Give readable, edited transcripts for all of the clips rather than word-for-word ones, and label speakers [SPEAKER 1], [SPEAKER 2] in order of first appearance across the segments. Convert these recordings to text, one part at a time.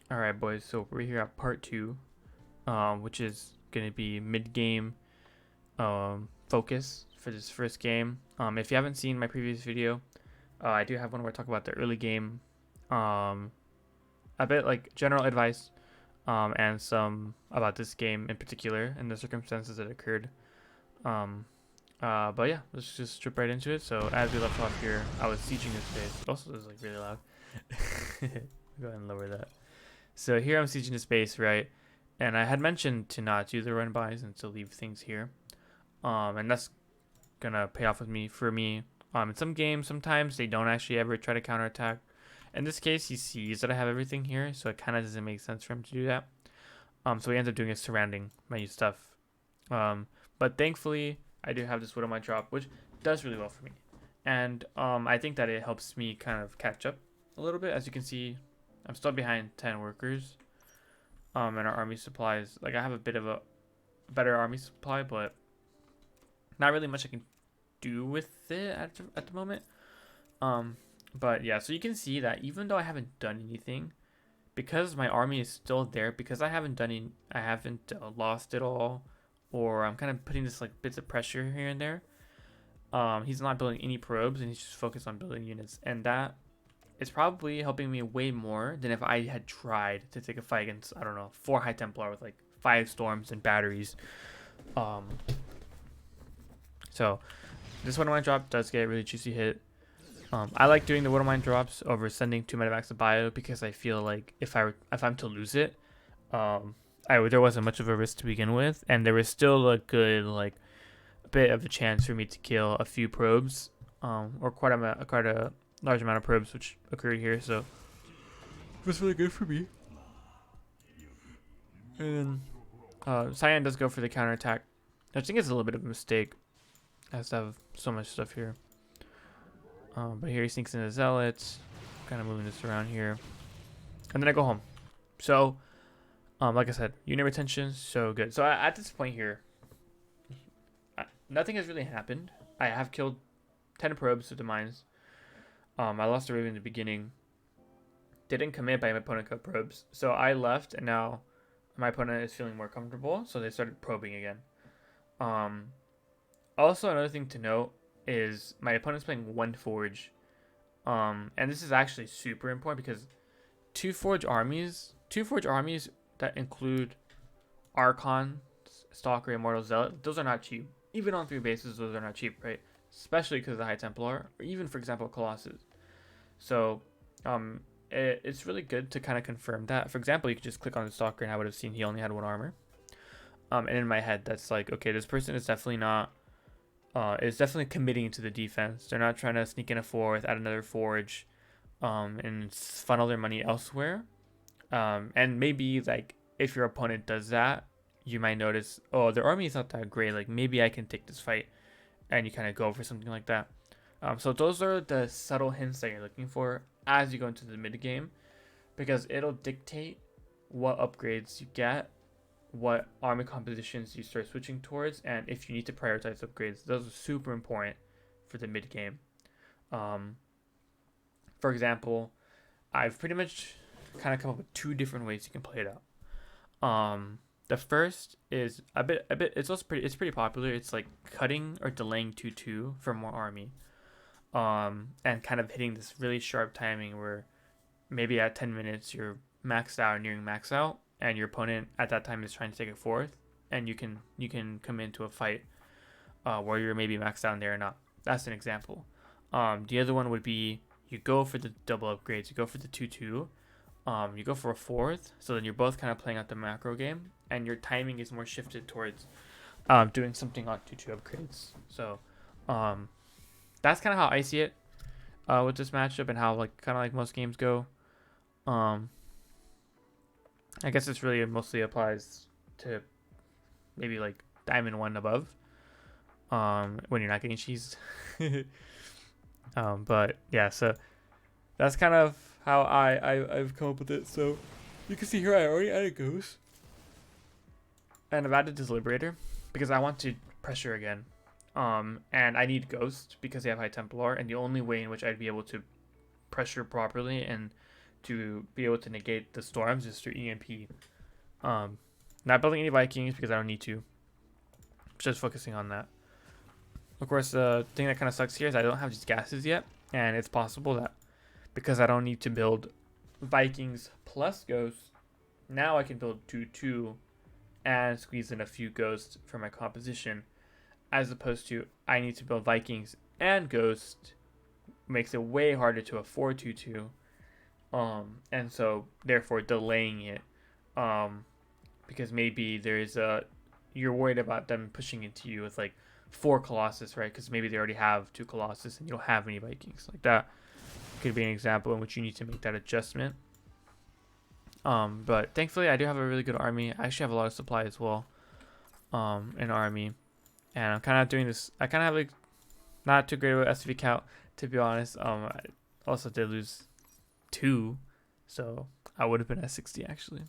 [SPEAKER 1] All right, boys. So we're here at part two, which is gonna be mid-game focus for this first game. If you haven't seen my previous video, I do have one where I talk about the early game, um, a bit like general advice, and some about this game in particular and the circumstances that occurred. Um, but yeah, let's just jump right into it. So as we left off here, I was sieging this base. Also, this is like really loud. Go ahead and lower that. So here I'm sieging the space, right? And I had mentioned to not do the run bys and to leave things here. And that's gonna pay off with me for me. In some games, sometimes they don't actually ever try to counterattack. In this case, he sees that I have everything here, so it kind of doesn't make sense for him to do that. So he ends up doing is surrounding my stuff. Um, but thankfully, I do have this Widow Mine drop, which does really well for me. And I think that it helps me kind of catch up a little bit. As you can see, I'm still behind 10 workers. And our army supplies, like I have a bit of a better army supply, but not really much I can do with it at the moment. But yeah, so you can see that even though I haven't done anything, because my army is still there, because I haven't lost it all, or I'm kind of putting this like bits of pressure here and there. He's not building any probes, and he's just focused on building units, and that is probably helping me way more than if I had tried to take a fight against, I don't know, 4 High Templar with like 5 storms and batteries. So this one of my drop does get a really juicy hit. I like doing the one of mine drops over sending 2 medevacs to bio because I feel like if I'm to lose it, there wasn't much of a risk to begin with, and there was still a good like bit of a chance for me to kill a few probes, or quite a large amount of probes which occurred here, so it was really good for me. And then Cyan does go for the counterattack. I think it's a little bit of a mistake. It has to have so much stuff here. But here he sneaks in the zealots, kind of moving this around here, and then I go home. So, like I said, unit retention so good. So at this point here, nothing has really happened. I have killed 10 probes with the mines. I lost a raven in the beginning. Didn't commit by my opponent cut probes. So I left, and now my opponent is feeling more comfortable, so they started probing again. Also, another thing to note is my opponent's playing 1 forge. And this is actually super important because two forge armies that include Archon, Stalker, Immortal Zealot, those are not cheap. Even on 3 bases, those are not cheap, right? Especially because of the High Templar, or even, for example, Colossus. So, it's really good to kind of confirm that. For example, you could just click on the Stalker and I would have seen he only had 1 armor. And in my head, that's like, okay, this person is definitely not, is definitely committing to the defense. They're not trying to sneak in a 4th, add another forge, and funnel their money elsewhere. And maybe, like, if your opponent does that, you might notice, oh, their army is not that great. Like, maybe I can take this fight. And you kind of go for something like that. So those are the subtle hints that you're looking for as you go into the mid game, because it'll dictate what upgrades you get, what army compositions you start switching towards, and if you need to prioritize upgrades. Those are super important for the mid game. For example, I've pretty much kind of come up with 2 different ways you can play it out. The first is a bit. It's pretty popular. It's like cutting or delaying 2-2 for more army, and kind of hitting this really sharp timing where maybe at 10 minutes you're maxed out, nearing max out, and your opponent at that time is trying to take a 4th, and you can come into a fight where you're maybe maxed out there or not. That's an example. The other one would be you go for the double upgrades. You go for the 2-2. You go for a 4th, so then you're both kind of playing out the macro game, and your timing is more shifted towards doing something on 2-2 upgrades. So that's kind of how I see it with this matchup, and how like kind of like most games go. I guess this really mostly applies to maybe like Diamond 1 above, when you're not getting cheese. But yeah, so that's kind of how I've come up with it. So you can see here I already added Ghost, and I've added this Liberator because I want to pressure again. And I need Ghost because they have High Templar, and the only way in which I'd be able to pressure properly and to be able to negate the storms just through EMP. Not building any Vikings because I don't need to. Just focusing on that. Of course, the thing that kind of sucks here is I don't have these gases yet, and it's possible that because I don't need to build Vikings plus ghosts, now I can build 2/2 and squeeze in a few ghosts for my composition, as opposed to I need to build Vikings and ghost, makes it way harder to afford 2/2, and so therefore delaying it, because maybe you're worried about them pushing into you with like 4 Colossus, right? Because maybe they already have 2 Colossus and you don't have any Vikings. Like that could be an example in which you need to make that adjustment. But thankfully I do have a really good army. I actually have a lot of supply as well, in army, and I'm kind of doing this. I kind of have like not too great of an SV count, to be honest. I also did lose 2, so I would have been at 60 actually.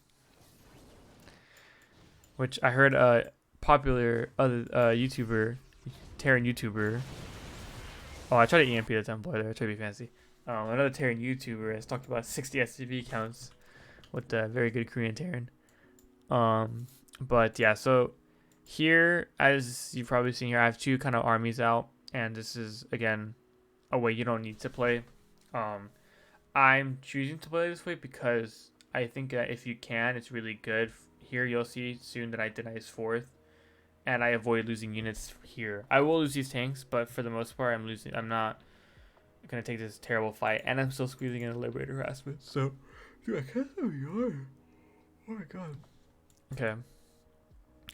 [SPEAKER 1] Which I heard a popular other YouTuber, Terran YouTuber. Oh, I tried to EMP the temple there. I tried to be fancy. Another Terran YouTuber has talked about 60 SCV counts with the very good Korean Terran. But yeah, so here, as you've probably seen here, I have 2 kind of armies out, and this is again a way you don't need to play. I'm choosing to play this way because I think that if you can, it's really good. Here you'll see soon that I deny his 4th, and I avoid losing units here. I will lose these tanks, but for the most part, I'm not gonna take this terrible fight, and I'm still squeezing in a Liberator harassment. So, dude, I can't believe it. Oh my god. Okay.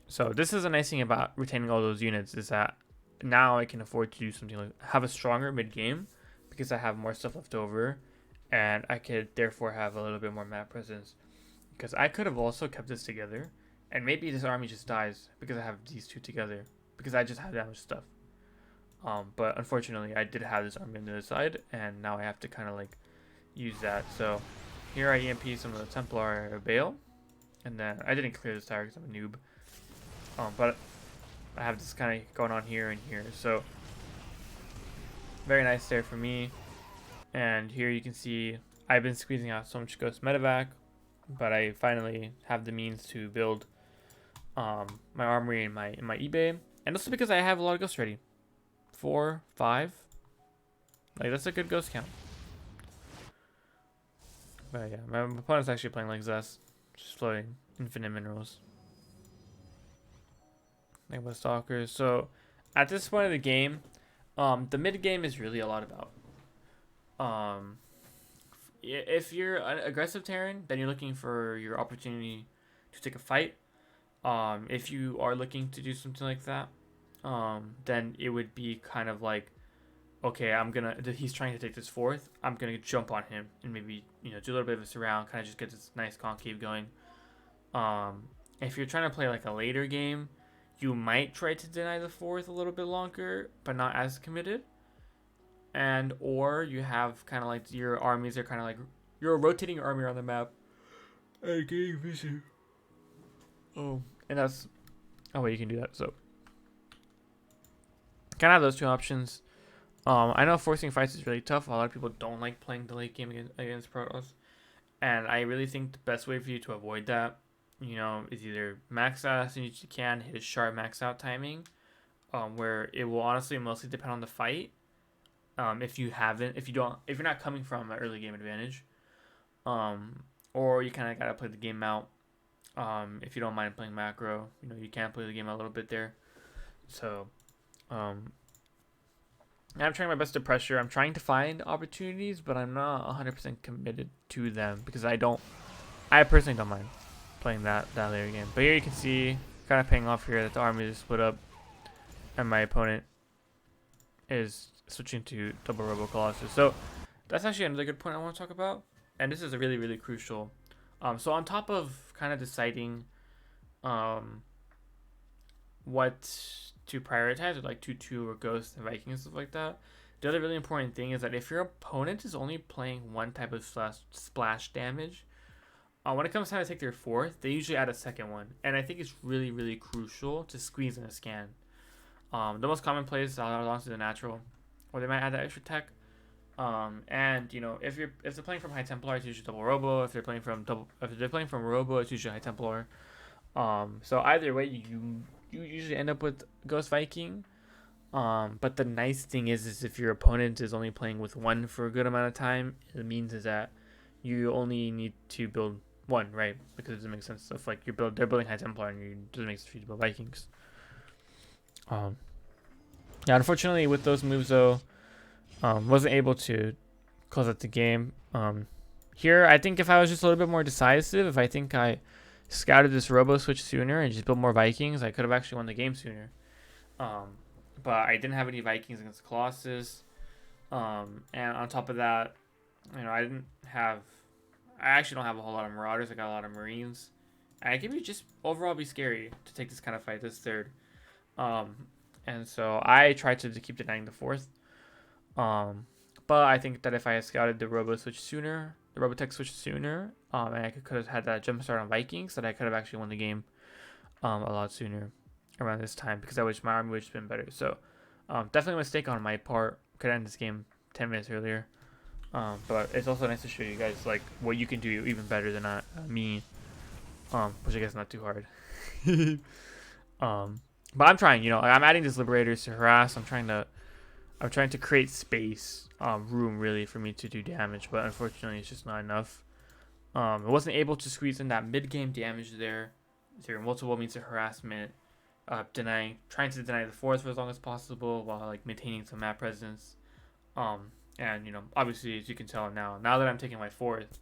[SPEAKER 1] So this is the nice thing about retaining all those units, is that now I can afford to do something like have a stronger mid game because I have more stuff left over, and I could therefore have a little bit more map presence. Because I could have also kept this together, and maybe this army just dies because I have these 2 together, because I just have that much stuff. But unfortunately, I did have this army on the other side, and now I have to kind of like use that. So here I EMP some of the Templar Bale, and then I didn't clear this tower because I'm a noob. But I have this kind of going on here and here, so very nice there for me. And here you can see I've been squeezing out so much ghost medevac, but I finally have the means to build my armory in my eBay, and also because I have a lot of ghosts ready. 4, 5, like that's a good ghost count. But yeah, my opponent's actually playing like Zest, just floating infinite minerals. Like with stalkers. So at this point of the game, the mid game is really a lot about if you're an aggressive Terran, then you're looking for your opportunity to take a fight. If you are looking to do something like that, then it would be kind of like, okay, he's trying to take this 4th, I'm gonna jump on him and maybe, do a little bit of a surround, kind of just get this nice concave going. If you're trying to play like a later game, you might try to deny the 4th a little bit longer, but not as committed. And or you have kind of like your armies are kind of like you're rotating your army around the map and getting vision. Oh, and that's a way you can do that. So kind of have those 2 options. I know forcing fights is really tough. A lot of people don't like playing the late game against Protoss, and I really think the best way for you to avoid that, is either max out as soon as you can, hit a sharp max out timing, where it will honestly mostly depend on the fight. If you're not coming from an early game advantage, or you kind of gotta play the game out. If you don't mind playing macro, you can play the game out a little bit there. So, I'm trying my best to pressure. I'm trying to find opportunities, but I'm not 100% committed to them because I personally don't mind playing that later game. But here you can see, kind of paying off here that the army is split up, and my opponent is switching to double Robo Colossus. So that's actually another good point I want to talk about, and this is a really, really crucial. So on top of kind of deciding what to prioritize with like 2/2 or Ghost and Viking and stuff like that, the other really important thing is that if your opponent is only playing one type of splash damage, when it comes time to take their 4th, they usually add a second one, and I think it's really, really crucial to squeeze in a scan. The most common plays are honestly the natural, or they might add that extra tech, And if they're playing from High Templar, it's usually double Robo. If they're playing from Robo, it's usually High Templar. So either way, you usually end up with Ghost Viking. But the nice thing is if your opponent is only playing with one for a good amount of time, it means is that you only need to build one, right? Because it doesn't make sense if like they're building High Templar and it doesn't make sense for you to build Vikings. Yeah, unfortunately with those moves though, wasn't able to close out the game. Here I think if I was just a little bit more decisive, if I think I scouted this Robo switch sooner and just built more Vikings, I could have actually won the game sooner. But I didn't have any Vikings against Colossus. And on top of that, I actually don't have a whole lot of Marauders. I got a lot of Marines. And it could be just overall be scary to take this kind of fight this third. And so I tried to keep denying the fourth. But I think that if I had scouted the Robotech switch sooner, and I could have had that jump start on Vikings, that I could have actually won the game a lot sooner around this time, because I wish my army would have been better. So definitely a mistake on my part. Could end this game 10 minutes earlier. But it's also nice to show you guys like what you can do even better than me, which I guess is not too hard. But I'm trying. I'm adding these liberators to harass. I'm trying to create space, room really for me to do damage, but unfortunately it's just not enough. I wasn't able to squeeze in that mid-game damage there. There were multiple means of harassment, trying to deny the fourth for as long as possible while like maintaining some map presence. And obviously as you can tell now that I'm taking my fourth,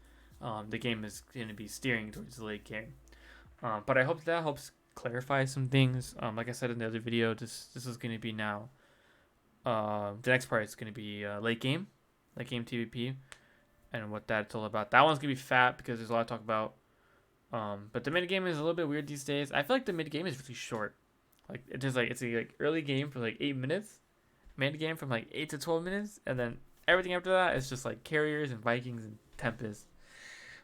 [SPEAKER 1] the game is going to be steering towards the late game. But I hope that helps clarify some things. Like I said in the other video, this is going to be now. The next part is going to be late game TvP, and what that's all about. That one's going to be fat because there's a lot to talk about. But the mid game is a little bit weird these days. I feel like the mid game is really short. Like it's a early game for like 8 minutes, mid game from like 8 to 12 minutes, and then everything after that is just like carriers and Vikings and Tempest.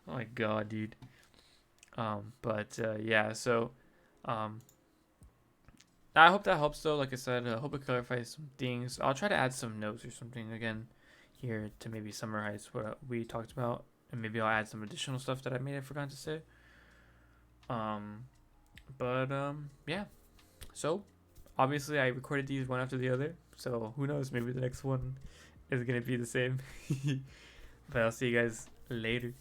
[SPEAKER 1] Oh my god, dude. Yeah, so I hope that helps though. Like I said, I hope it clarifies some things. I'll try to add some notes or something again here to maybe summarize what we talked about, and maybe I'll add some additional stuff that I may have forgotten to say. Yeah. So obviously I recorded these one after the other, so who knows, maybe the next one is gonna be the same. But I'll see you guys later.